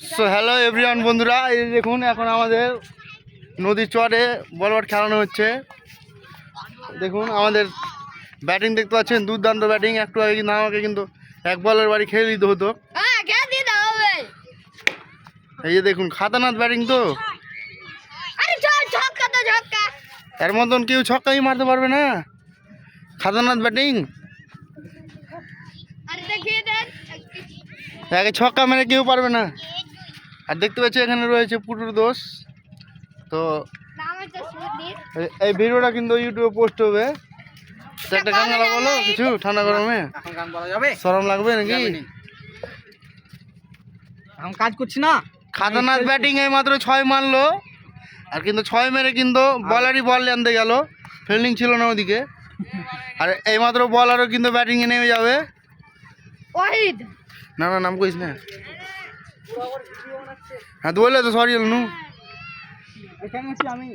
So hello everyone বন্ধুরা, এই দেখুন এখন আমাদের নদীর চরে বল ব্যাট খেলানো হচ্ছে। দেখুন আমাদের ব্যাটিং দেখতে পাচ্ছেন, দুর্দান্ত ব্যাটিং। একটু আগে কিন্তু আমাকে কিন্তু এক বলের বাড়ি খেলে দিতে হতো। এই যে দেখুন খাতারনাথ ব্যাটিং তো, এর মতন কেউ ছক্কাই মারতে পারবে না। খাতারনাথ ব্যাটিং, একে ছক্কা মেরে কেউ পারবে না। আর দেখতে পাচ্ছি এখানে রয়েছে পুটুর দোষ। তো এই ভিডিওটা কিন্তু ইউটিউবে পোস্ট হবে। তো একটা গান গালা বলো কিছু, ঠান্ডা গরমে শরম লাগবে নাকি? আমি কাজ করছি না। খাতারনাথ ব্যাটিং এই মাত্র 6 মারলো, আর কিন্তু 6 মেরে কিন্তু বলারই বল আনতে গেল, ফিল্ডিং ছিল না ওদিকে। আর এই মাত্র বলারও কিন্তু ব্যাটিংয়ে নেমে যাবে। না না, নাম কইস না। হ্যাঁ তো বললে তো সরি নু। আমি